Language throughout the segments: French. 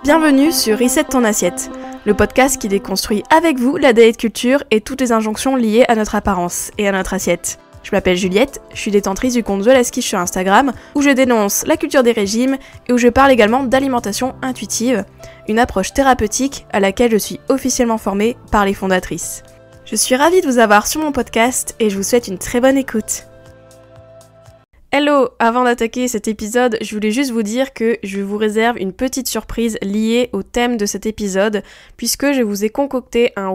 Bienvenue sur Reset ton assiette, le podcast qui déconstruit avec vous la diet culture et toutes les injonctions liées à notre apparence et à notre assiette. Je m'appelle Juliette, je suis détentrice du compte The Last Quiche sur Instagram, où je dénonce la culture des régimes et où je parle également d'alimentation intuitive, une approche thérapeutique à laquelle je suis officiellement formée par les fondatrices. Je suis ravie de vous avoir sur mon podcast et je vous souhaite une très bonne écoute. Hello! Avant d'attaquer cet épisode, je voulais juste vous dire que je vous réserve une petite surprise liée au thème de cet épisode, puisque je vous ai concocté un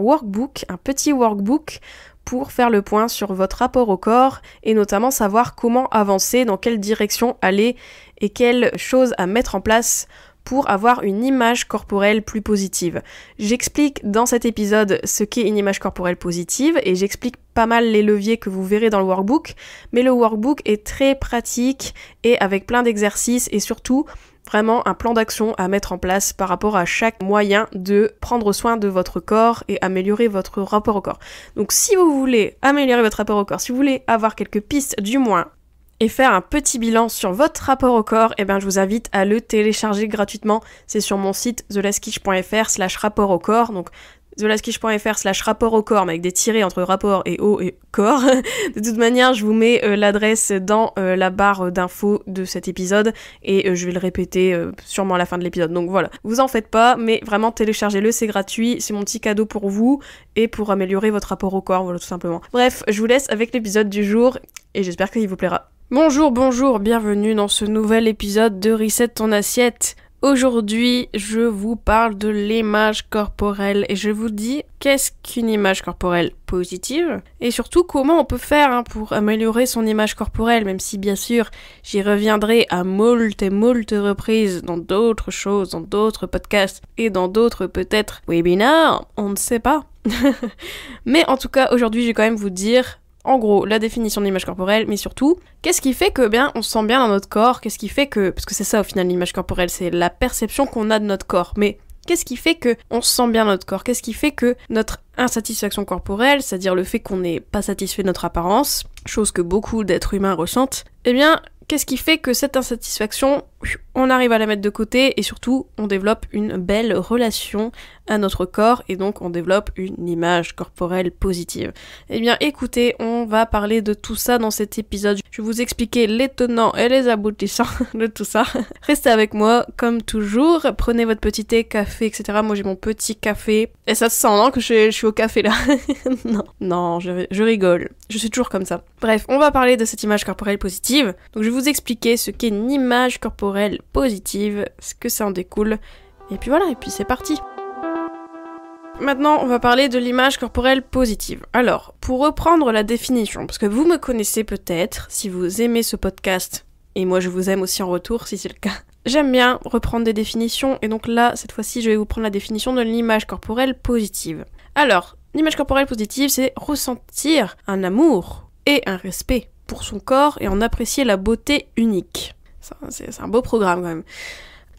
petit workbook, pour faire le point sur votre rapport au corps et notamment savoir comment avancer, dans quelle direction aller et quelles choses à mettre en place pour avoir une image corporelle plus positive. J'explique dans cet épisode ce qu'est une image corporelle positive et j'explique pas mal les leviers que vous verrez dans le workbook, mais le workbook est très pratique et avec plein d'exercices et surtout vraiment un plan d'action à mettre en place par rapport à chaque moyen de prendre soin de votre corps et améliorer votre rapport au corps. Donc si vous voulez améliorer votre rapport au corps, si vous voulez avoir quelques pistes du moins, et faire un petit bilan sur votre rapport au corps, je vous invite à le télécharger gratuitement. C'est sur mon site thelastquiche.fr/rapport au corps, donc thelastquiche.fr/rapport au corps, mais avec des tirets entre rapport et au et corps. De toute manière, je vous mets l'adresse dans la barre d'infos de cet épisode, et je vais le répéter sûrement à la fin de l'épisode. Donc voilà, vous en faites pas, mais vraiment téléchargez-le, c'est gratuit, c'est mon petit cadeau pour vous, et pour améliorer votre rapport au corps, voilà tout simplement. Bref, je vous laisse avec l'épisode du jour, et j'espère qu'il vous plaira. Bonjour, bienvenue dans ce nouvel épisode de Reset ton assiette. Aujourd'hui, je vous parle de l'image corporelle et je vous dis qu'est-ce qu'une image corporelle positive et surtout comment on peut faire pour améliorer son image corporelle, même si bien sûr j'y reviendrai à moult et moult reprises dans d'autres choses, dans d'autres podcasts et dans d'autres peut-être webinaires, on ne sait pas. Mais en tout cas, aujourd'hui, je vais quand même vous dire en gros, la définition de l'image corporelle, mais surtout, qu'est-ce qui fait que, on se sent bien dans notre corps, qu'est-ce qui fait que, parce que c'est ça au final l'image corporelle, c'est la perception qu'on a de notre corps, mais qu'est-ce qui fait que on se sent bien dans notre corps, qu'est-ce qui fait que notre insatisfaction corporelle, c'est-à-dire le fait qu'on n'est pas satisfait de notre apparence, chose que beaucoup d'êtres humains ressentent, qu'est-ce qui fait que cette insatisfaction, on arrive à la mettre de côté et surtout, on développe une belle relation à notre corps et donc on développe une image corporelle positive. Écoutez, on va parler de tout ça dans cet épisode. Je vais vous expliquer les tenants et les aboutissants de tout ça. Restez avec moi, comme toujours. Prenez votre petit thé, café, etc. Moi, j'ai mon petit café. Et ça se sent, non, que je suis au café, là. Non, je rigole. Je suis toujours comme ça. Bref, on va parler de cette image corporelle positive. Donc, je vais vous expliquer ce qu'est une image corporelle positive, ce que ça en découle. Et puis voilà, et puis c'est parti. Maintenant, on va parler de l'image corporelle positive. Alors, pour reprendre la définition, parce que vous me connaissez peut-être, si vous aimez ce podcast, et moi je vous aime aussi en retour, si c'est le cas, j'aime bien reprendre des définitions, et donc là, cette fois-ci, je vais vous prendre la définition de l'image corporelle positive. Alors, l'image corporelle positive, c'est ressentir un amour et un respect pour son corps et en apprécier la beauté unique. C'est un beau programme quand même.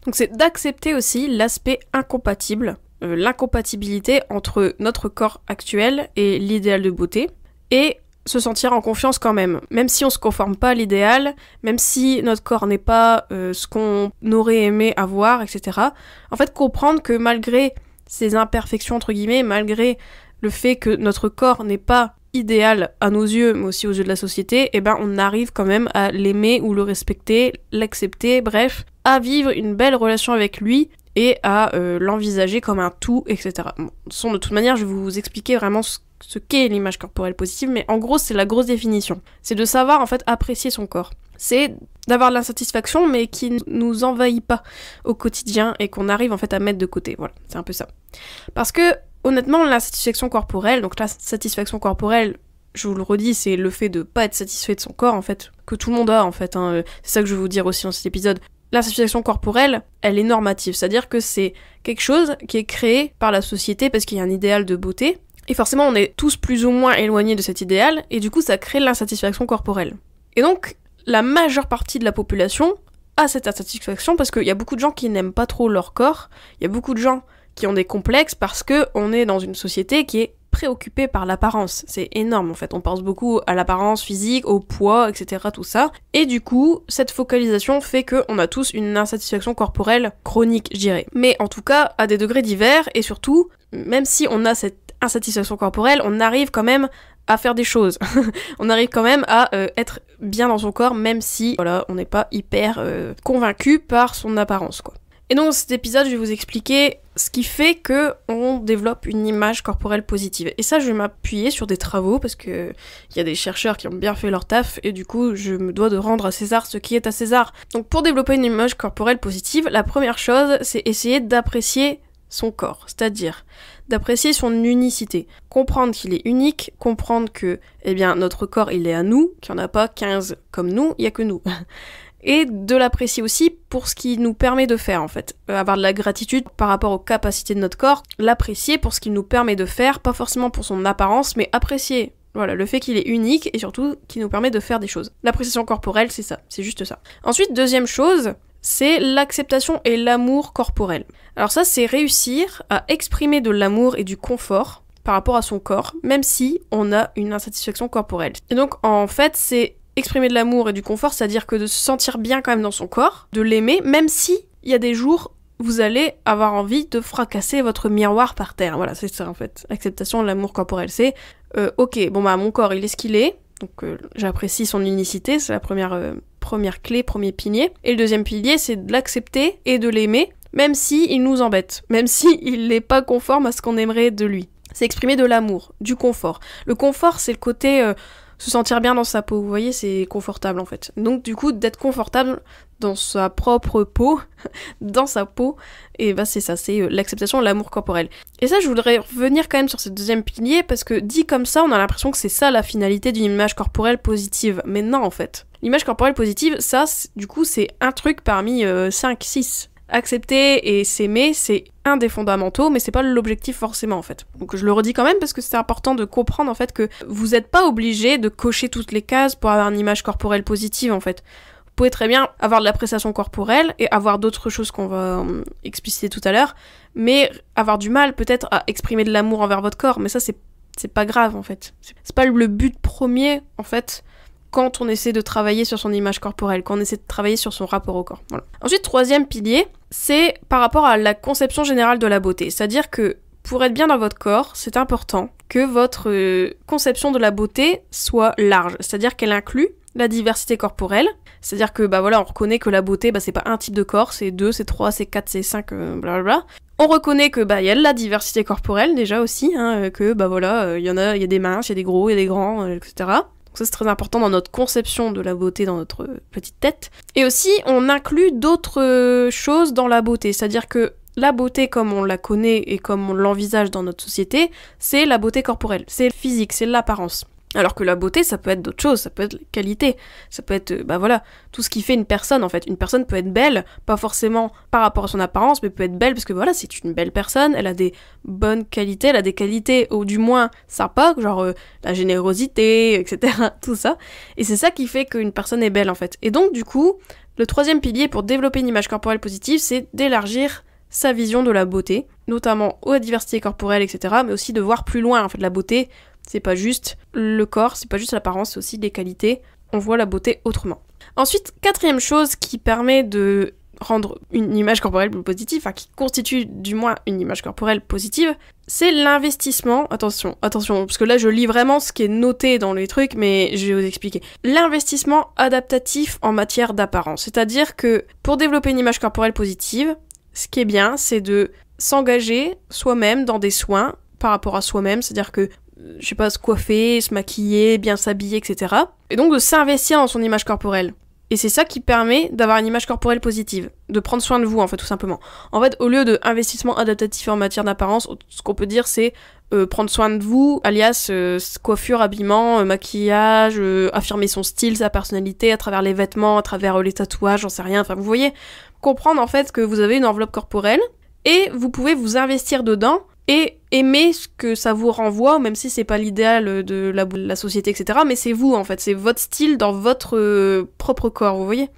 Donc c'est d'accepter aussi l'aspect incompatible, l'incompatibilité entre notre corps actuel et l'idéal de beauté, et se sentir en confiance quand même si on se conforme pas à l'idéal, même si notre corps n'est pas ce qu'on aurait aimé avoir, etc. En fait, comprendre que malgré ces imperfections entre guillemets, malgré le fait que notre corps n'est pas idéal à nos yeux, mais aussi aux yeux de la société, on arrive quand même à l'aimer ou le respecter, l'accepter, bref, à vivre une belle relation avec lui et à l'envisager comme un tout, etc. Bon, de toute manière, je vais vous expliquer vraiment ce qu'est l'image corporelle positive, mais en gros, c'est la grosse définition. C'est de savoir, en fait, apprécier son corps. C'est d'avoir de l'insatisfaction, mais qui ne nous envahit pas au quotidien et qu'on arrive, en fait, à mettre de côté. Voilà, c'est un peu ça. Parce que, honnêtement, l'insatisfaction corporelle, donc la satisfaction corporelle, je vous le redis, c'est le fait de pas être satisfait de son corps, en fait, que tout le monde a, en fait, c'est ça que je vais vous dire aussi dans cet épisode. L'insatisfaction corporelle, elle est normative, c'est-à-dire que c'est quelque chose qui est créé par la société parce qu'il y a un idéal de beauté, et forcément on est tous plus ou moins éloignés de cet idéal, et du coup ça crée l'insatisfaction corporelle. Et donc, la majeure partie de la population a cette insatisfaction parce qu'il y a beaucoup de gens qui n'aiment pas trop leur corps, il y a beaucoup de gens qui ont des complexes parce que on est dans une société qui est préoccupé par l'apparence. C'est énorme en fait, on pense beaucoup à l'apparence physique, au poids, etc. tout ça. Et du coup, cette focalisation fait qu'on a tous une insatisfaction corporelle chronique, je dirais. Mais en tout cas, à des degrés divers, et surtout, même si on a cette insatisfaction corporelle, on arrive quand même à faire des choses. On arrive quand même à être bien dans son corps, même si, voilà, on n'est pas hyper convaincu par son apparence, quoi. Et donc dans cet épisode, je vais vous expliquer ce qui fait que on développe une image corporelle positive. Et ça, je vais m'appuyer sur des travaux, parce que il y a des chercheurs qui ont bien fait leur taf, et du coup, je me dois de rendre à César ce qui est à César. Donc pour développer une image corporelle positive, la première chose, c'est essayer d'apprécier son corps, c'est-à-dire d'apprécier son unicité, comprendre qu'il est unique, comprendre que, eh bien, notre corps, il est à nous, qu'il n'y en a pas 15 comme nous, il n'y a que nous. Et de l'apprécier aussi pour ce qu'il nous permet de faire, en fait. Avoir de la gratitude par rapport aux capacités de notre corps, l'apprécier pour ce qu'il nous permet de faire, pas forcément pour son apparence, mais apprécier, voilà, le fait qu'il est unique et surtout qu'il nous permet de faire des choses. L'appréciation corporelle, c'est ça, c'est juste ça. Ensuite, deuxième chose, c'est l'acceptation et l'amour corporel. Alors ça, c'est réussir à exprimer de l'amour et du confort par rapport à son corps, même si on a une insatisfaction corporelle. Et donc, en fait, c'est exprimer de l'amour et du confort, c'est-à-dire que de se sentir bien quand même dans son corps, de l'aimer, même si il y a des jours vous allez avoir envie de fracasser votre miroir par terre. Voilà, c'est ça en fait. Acceptation de l'amour corporel, c'est ok, bon bah mon corps il est ce qu'il est, donc j'apprécie son unicité, c'est la première clé, premier pilier. Et le deuxième pilier, c'est de l'accepter et de l'aimer, même si il nous embête, même si il n'est pas conforme à ce qu'on aimerait de lui. C'est exprimer de l'amour, du confort. Le confort, c'est le côté se sentir bien dans sa peau, vous voyez, c'est confortable en fait. Donc du coup, d'être confortable dans sa propre peau, dans sa peau, et bah c'est ça, c'est l'acceptation de l'amour corporel. Et ça, je voudrais revenir quand même sur ce deuxième pilier, parce que dit comme ça, on a l'impression que c'est ça la finalité d'une image corporelle positive. Mais non, en fait. L'image corporelle positive, ça, du coup, c'est un truc parmi 5, 6. Accepter et s'aimer, c'est un des fondamentaux, mais c'est pas l'objectif forcément en fait. Donc je le redis quand même parce que c'est important de comprendre en fait que vous êtes pas obligé de cocher toutes les cases pour avoir une image corporelle positive en fait. Vous pouvez très bien avoir de l'appréciation corporelle et avoir d'autres choses qu'on va expliciter tout à l'heure, mais avoir du mal peut-être à exprimer de l'amour envers votre corps, mais ça c'est pas grave en fait. C'est pas le but premier en fait. Quand on essaie de travailler sur son image corporelle, quand on essaie de travailler sur son rapport au corps. Voilà. Ensuite, troisième pilier, c'est par rapport à la conception générale de la beauté. C'est-à-dire que pour être bien dans votre corps, c'est important que votre conception de la beauté soit large. C'est-à-dire qu'elle inclut la diversité corporelle. C'est-à-dire que, bah voilà, on reconnaît que la beauté, bah c'est pas un type de corps, c'est 2, c'est 3, c'est 4, c'est 5, blablabla. On reconnaît que, bah, y a de la diversité corporelle, déjà aussi, hein, que, bah voilà, il y a des minces, il y a des gros, il y a des grands, etc. Ça, c'est très important dans notre conception de la beauté dans notre petite tête. Et aussi, on inclut d'autres choses dans la beauté. C'est-à-dire que la beauté, comme on la connaît et comme on l'envisage dans notre société, c'est la beauté corporelle. C'est physique, c'est l'apparence. Alors que la beauté, ça peut être d'autres choses, ça peut être la qualité, ça peut être, bah voilà, tout ce qui fait une personne en fait. Une personne peut être belle, pas forcément par rapport à son apparence, mais peut être belle parce que voilà, c'est une belle personne, elle a des bonnes qualités, elle a des qualités, ou du moins sympas, genre la générosité, etc., tout ça. Et c'est ça qui fait qu'une personne est belle en fait. Et donc du coup, le troisième pilier pour développer une image corporelle positive, c'est d'élargir sa vision de la beauté, notamment aux diversités corporelles, etc., mais aussi de voir plus loin en fait. La beauté, c'est pas juste le corps, c'est pas juste l'apparence, c'est aussi des qualités. On voit la beauté autrement. Ensuite, quatrième chose qui permet de rendre une image corporelle plus positive, enfin qui constitue du moins une image corporelle positive, c'est l'investissement. Attention, parce que là je lis vraiment ce qui est noté dans les trucs, mais je vais vous expliquer. L'investissement adaptatif en matière d'apparence. C'est-à-dire que pour développer une image corporelle positive, ce qui est bien, c'est de s'engager soi-même dans des soins par rapport à soi-même, c'est-à-dire que je sais pas, se coiffer, se maquiller, bien s'habiller, etc. Et donc de s'investir dans son image corporelle. Et c'est ça qui permet d'avoir une image corporelle positive, de prendre soin de vous en fait tout simplement. En fait, au lieu de investissement adaptatif en matière d'apparence, ce qu'on peut dire c'est prendre soin de vous, alias coiffure, habillement, maquillage, affirmer son style, sa personnalité à travers les vêtements, à travers les tatouages, j'en sais rien, enfin vous voyez, comprendre en fait que vous avez une enveloppe corporelle et vous pouvez vous investir dedans et aimer ce que ça vous renvoie, même si c'est pas l'idéal de la société, etc. Mais c'est vous, en fait, c'est votre style dans votre propre corps, vous voyez.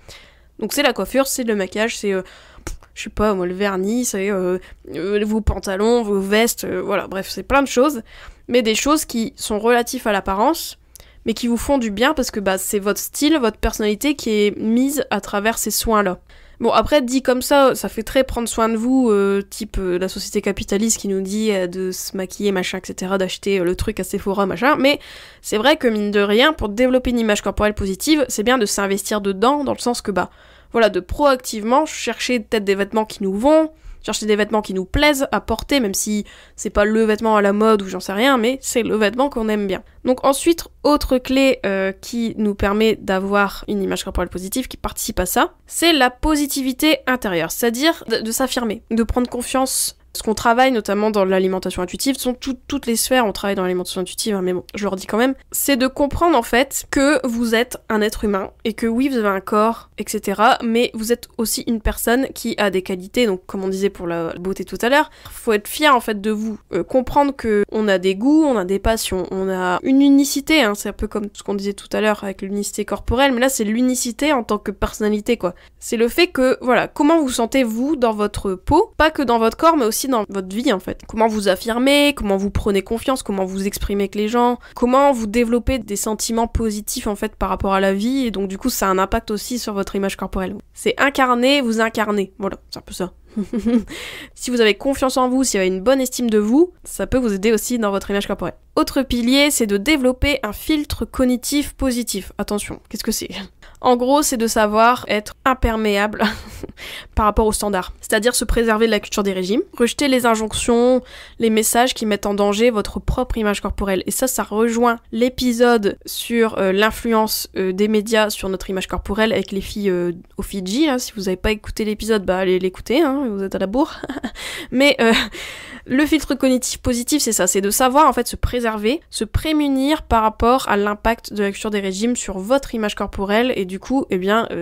Donc c'est la coiffure, c'est le maquillage, c'est, je sais pas, moi, le vernis, c'est vos pantalons, vos vestes, voilà, bref, c'est plein de choses. mais des choses qui sont relatives à l'apparence, mais qui vous font du bien parce que c'est votre style, votre personnalité qui est mise à travers ces soins-là. Bon, après, dit comme ça fait très prendre soin de vous, type la société capitaliste qui nous dit de se maquiller, machin, etc., d'acheter le truc à Sephora, machin, mais c'est vrai que mine de rien, pour développer une image corporelle positive, c'est bien de s'investir dedans, dans le sens que, de proactivement chercher peut-être des vêtements qui nous vont, chercher des vêtements qui nous plaisent à porter, même si c'est pas le vêtement à la mode ou j'en sais rien, mais c'est le vêtement qu'on aime bien. Donc ensuite, autre clé qui nous permet d'avoir une image corporelle positive, qui participe à ça, c'est la positivité intérieure, c'est-à-dire de s'affirmer, de prendre confiance. Ce qu'on travaille notamment dans l'alimentation intuitive, sont toutes les sphères, on travaille dans l'alimentation intuitive, mais bon, je le redis quand même, c'est de comprendre en fait que vous êtes un être humain, et que oui, vous avez un corps, etc., mais vous êtes aussi une personne qui a des qualités, donc comme on disait pour la beauté tout à l'heure, faut être fier en fait de vous, comprendre que on a des goûts, on a des passions, on a une unicité, c'est un peu comme ce qu'on disait tout à l'heure avec l'unicité corporelle, mais là c'est l'unicité en tant que personnalité, quoi. C'est le fait que, comment vous sentez-vous dans votre peau, pas que dans votre corps, mais aussi dans votre vie en fait. Comment vous affirmez, comment vous prenez confiance, comment vous exprimez avec les gens, comment vous développez des sentiments positifs en fait par rapport à la vie, et donc du coup ça a un impact aussi sur votre image corporelle. C'est incarner, vous incarnez, voilà, c'est un peu ça. Si vous avez confiance en vous, si vous avez une bonne estime de vous, ça peut vous aider aussi dans votre image corporelle. Autre pilier, c'est de développer un filtre cognitif positif. Attention, qu'est-ce que c'est ? En gros, c'est de savoir être imperméable par rapport aux standards. C'est-à-dire se préserver de la culture des régimes, rejeter les injonctions, les messages qui mettent en danger votre propre image corporelle. Et ça rejoint l'épisode sur l'influence des médias sur notre image corporelle avec les filles au Fidji. Si vous n'avez pas écouté l'épisode, allez l'écouter, vous êtes à la bourre. Mais le filtre cognitif positif, c'est ça, c'est de savoir en fait se préserver, se prémunir par rapport à l'impact de la culture des régimes sur votre image corporelle, et du coup,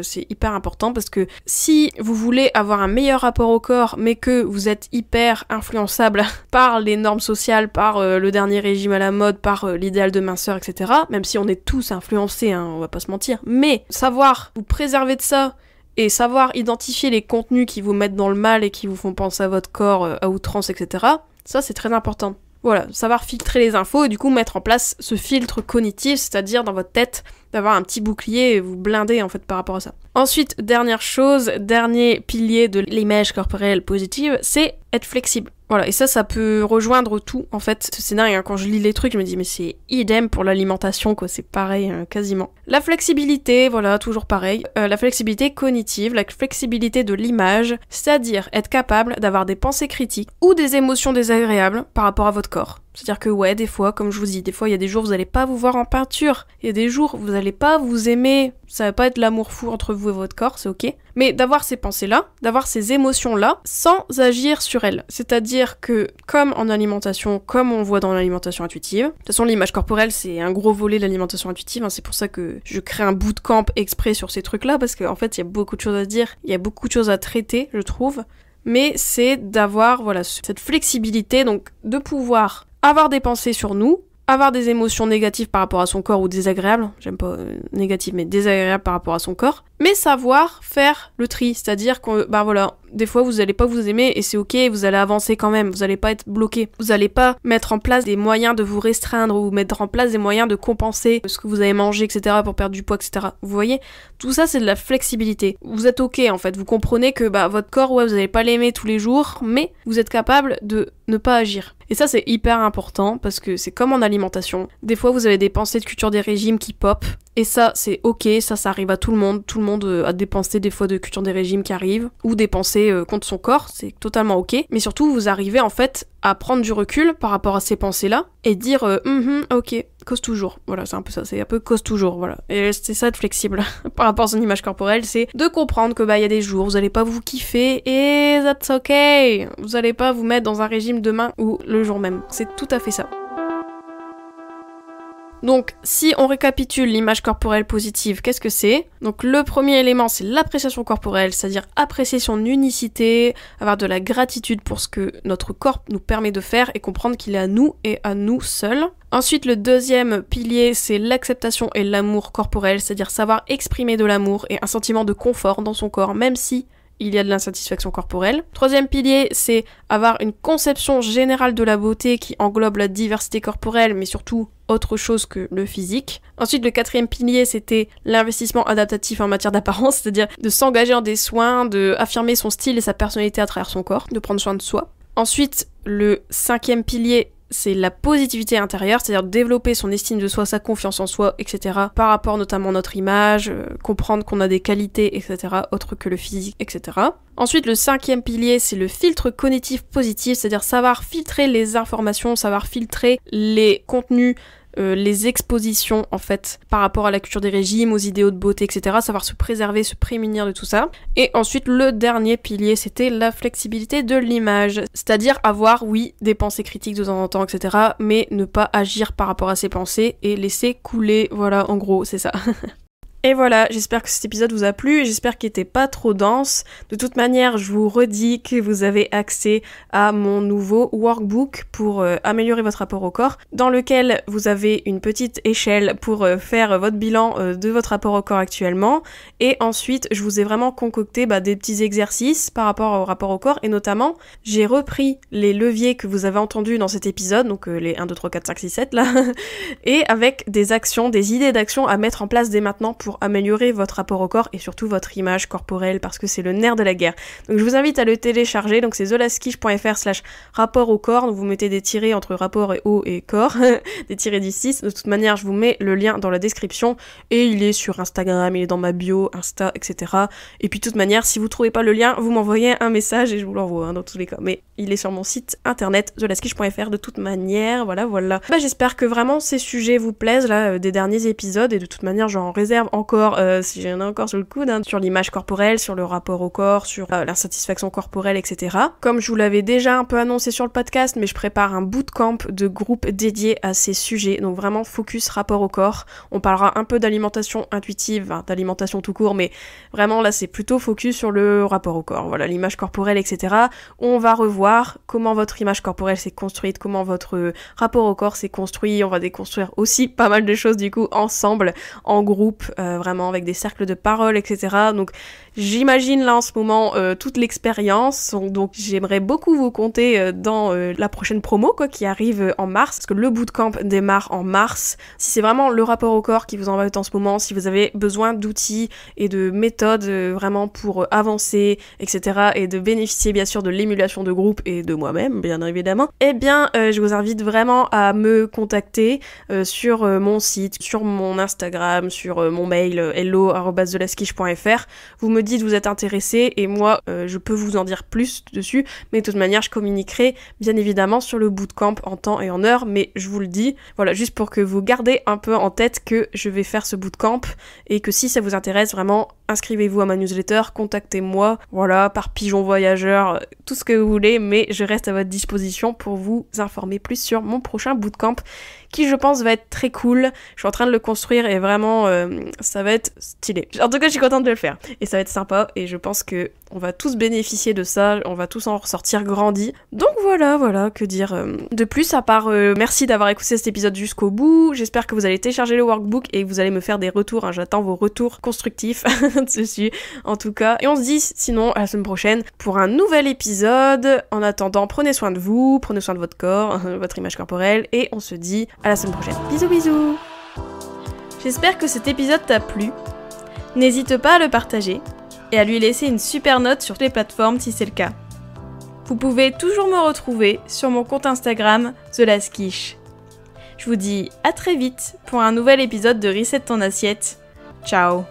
c'est hyper important parce que si vous voulez avoir un meilleur rapport au corps, mais que vous êtes hyper influençable par les normes sociales, par le dernier régime à la mode, par l'idéal de minceur, etc., même si on est tous influencés, on va pas se mentir, mais savoir vous préserver de ça, et savoir identifier les contenus qui vous mettent dans le mal et qui vous font penser à votre corps à outrance, etc., ça c'est très important. Voilà, savoir filtrer les infos et du coup mettre en place ce filtre cognitif, c'est-à-dire dans votre tête, d'avoir un petit bouclier et vous blinder en fait par rapport à ça. Ensuite, dernière chose, dernier pilier de l'image corporelle positive, c'est être flexible. Voilà, et ça peut rejoindre tout, en fait. C'est dingue, quand je lis les trucs, je me dis, mais c'est idem pour l'alimentation, quoi, c'est pareil, quasiment. La flexibilité, voilà, toujours pareil. La flexibilité cognitive, la flexibilité de l'image, c'est-à-dire être capable d'avoir des pensées critiques ou des émotions désagréables par rapport à votre corps. C'est-à-dire que des fois, comme je vous dis, des fois il y a des jours où vous allez pas vous voir en peinture, il y a des jours où vous allez pas vous aimer, ça va pas être l'amour fou entre vous et votre corps, c'est ok. Mais d'avoir ces pensées-là, d'avoir ces émotions-là, sans agir sur elles. C'est-à-dire que, comme en alimentation, comme on voit dans l'alimentation intuitive, de toute façon l'image corporelle c'est un gros volet de l'alimentation intuitive, c'est pour ça que je crée un bootcamp exprès sur ces trucs-là, parce qu'en fait il y a beaucoup de choses à dire, il y a beaucoup de choses à traiter, je trouve. Mais c'est d'avoir, cette flexibilité, donc de pouvoir avoir des pensées sur nous, avoir des émotions négatives par rapport à son corps ou désagréables, j'aime pas négatives mais désagréables par rapport à son corps, mais savoir faire le tri, c'est-à-dire que des fois vous allez pas vous aimer et c'est ok, vous allez avancer quand même, vous allez pas être bloqué, vous allez pas mettre en place des moyens de vous restreindre ou mettre en place des moyens de compenser ce que vous avez mangé, etc., pour perdre du poids, etc. Vous voyez, tout ça c'est de la flexibilité. Vous êtes ok en fait, vous comprenez que votre corps, vous allez pas l'aimer tous les jours, mais vous êtes capable de ne pas agir. Et ça c'est hyper important parce que c'est comme en alimentation. Des fois vous avez des pensées de culture des régimes qui pop, et ça c'est ok, ça arrive à tout le monde a des pensées des fois de culture des régimes qui arrivent, ou des pensées contre son corps, c'est totalement ok, mais surtout vous arrivez en fait à prendre du recul par rapport à ces pensées-là, et dire ok, cause toujours, voilà, c'est un peu ça, c'est un peu cause toujours, voilà, et c'est ça être flexible par rapport à son image corporelle, c'est de comprendre que il y a des jours, vous allez pas vous kiffer, et that's ok, vous allez pas vous mettre dans un régime demain ou le jour même, c'est tout à fait ça. Donc, si on récapitule l'image corporelle positive, qu'est-ce que c'est ? Donc, le premier élément, c'est l'appréciation corporelle, c'est-à-dire apprécier son unicité, avoir de la gratitude pour ce que notre corps nous permet de faire et comprendre qu'il est à nous et à nous seuls. Ensuite, le deuxième pilier, c'est l'acceptation et l'amour corporel, c'est-à-dire savoir exprimer de l'amour et un sentiment de confort dans son corps, même si il y a de l'insatisfaction corporelle. Troisième pilier, c'est avoir une conception générale de la beauté qui englobe la diversité corporelle, mais surtout autre chose que le physique. Ensuite, le quatrième pilier, c'était l'investissement adaptatif en matière d'apparence, c'est-à-dire de s'engager en des soins, de affirmer son style et sa personnalité à travers son corps, de prendre soin de soi. Ensuite, le cinquième pilier, c'est la positivité intérieure, c'est-à-dire développer son estime de soi, sa confiance en soi, etc. Par rapport notamment à notre image, comprendre qu'on a des qualités, etc. autres que le physique, etc. Ensuite, le cinquième pilier, c'est le filtre cognitif positif, c'est-à-dire savoir filtrer les informations, savoir filtrer les contenus, les expositions en fait par rapport à la culture des régimes, aux idéaux de beauté, etc. Savoir se préserver, se prémunir de tout ça. Et ensuite le dernier pilier, c'était la flexibilité de l'image, c'est-à-dire avoir oui des pensées critiques de temps en temps, etc. mais ne pas agir par rapport à ces pensées et laisser couler, voilà en gros c'est ça. Et voilà, j'espère que cet épisode vous a plu, j'espère qu'il était pas trop dense. De toute manière, je vous redis que vous avez accès à mon nouveau workbook pour améliorer votre rapport au corps, dans lequel vous avez une petite échelle pour faire votre bilan de votre rapport au corps actuellement. Et ensuite, je vous ai vraiment concocté des petits exercices par rapport au rapport au corps, et notamment, j'ai repris les leviers que vous avez entendus dans cet épisode, donc les 1, 2, 3, 4, 5, 6, 7 là, et avec des actions, des idées d'actions à mettre en place dès maintenant pour améliorer votre rapport au corps et surtout votre image corporelle parce que c'est le nerf de la guerre. Donc je vous invite à le télécharger, donc c'est thelaskish.fr/rapport au corps, donc vous mettez des tirets entre rapport et haut et corps, des tirets du 6, de toute manière je vous mets le lien dans la description et il est sur Instagram, il est dans ma bio, Insta, etc. Et puis de toute manière, si vous trouvez pas le lien, vous m'envoyez un message et je vous l'envoie dans tous les cas, mais il est sur mon site internet thelaskish.fr de toute manière, voilà. J'espère que vraiment ces sujets vous plaisent là, des derniers épisodes, et de toute manière j'en réserve encore, si j'en ai encore sur le coude, sur l'image corporelle, sur le rapport au corps, sur l'insatisfaction corporelle, etc. Comme je vous l'avais déjà un peu annoncé sur le podcast, mais je prépare un bootcamp de groupe dédié à ces sujets, donc vraiment focus rapport au corps. On parlera un peu d'alimentation intuitive, d'alimentation tout court, mais vraiment là c'est plutôt focus sur le rapport au corps, voilà, l'image corporelle, etc. On va revoir comment votre image corporelle s'est construite, comment votre rapport au corps s'est construit, on va déconstruire aussi pas mal de choses du coup ensemble, en groupe, vraiment avec des cercles de parole, etc. Donc j'imagine là en ce moment toute l'expérience, donc j'aimerais beaucoup vous compter dans la prochaine promo qui arrive en mars, parce que le bootcamp démarre en mars. Si c'est vraiment le rapport au corps qui vous embête en ce moment, si vous avez besoin d'outils et de méthodes vraiment pour avancer, etc. et de bénéficier bien sûr de l'émulation de groupe et de moi-même bien évidemment, eh bien je vous invite vraiment à me contacter sur mon site, sur mon Instagram, sur mon mail hello@thelaskish.fr. Vous me dites vous êtes intéressé et moi je peux vous en dire plus dessus, mais de toute manière je communiquerai bien évidemment sur le bootcamp en temps et en heure, mais je vous le dis, voilà, juste pour que vous gardez un peu en tête que je vais faire ce bootcamp et que si ça vous intéresse vraiment, inscrivez-vous à ma newsletter, contactez-moi, voilà, par pigeon voyageur, tout ce que vous voulez, mais je reste à votre disposition pour vous informer plus sur mon prochain bootcamp qui je pense va être très cool. Je suis en train de le construire et vraiment ça va être stylé. En tout cas je suis contente de le faire et ça va être sympa et je pense que on va tous bénéficier de ça, on va tous en ressortir grandis. Donc voilà, que dire de plus à part merci d'avoir écouté cet épisode jusqu'au bout. J'espère que vous allez télécharger le workbook et que vous allez me faire des retours, j'attends vos retours constructifs dessus en tout cas. Et on se dit sinon à la semaine prochaine pour un nouvel épisode. En attendant, prenez soin de vous, prenez soin de votre corps, votre image corporelle et on se dit à la semaine prochaine. Bisous. J'espère que cet épisode t'a plu. N'hésite pas à le partager et à lui laisser une super note sur toutes les plateformes si c'est le cas. Vous pouvez toujours me retrouver sur mon compte Instagram thelaskish. Je vous dis à très vite pour un nouvel épisode de Reset ton assiette. Ciao.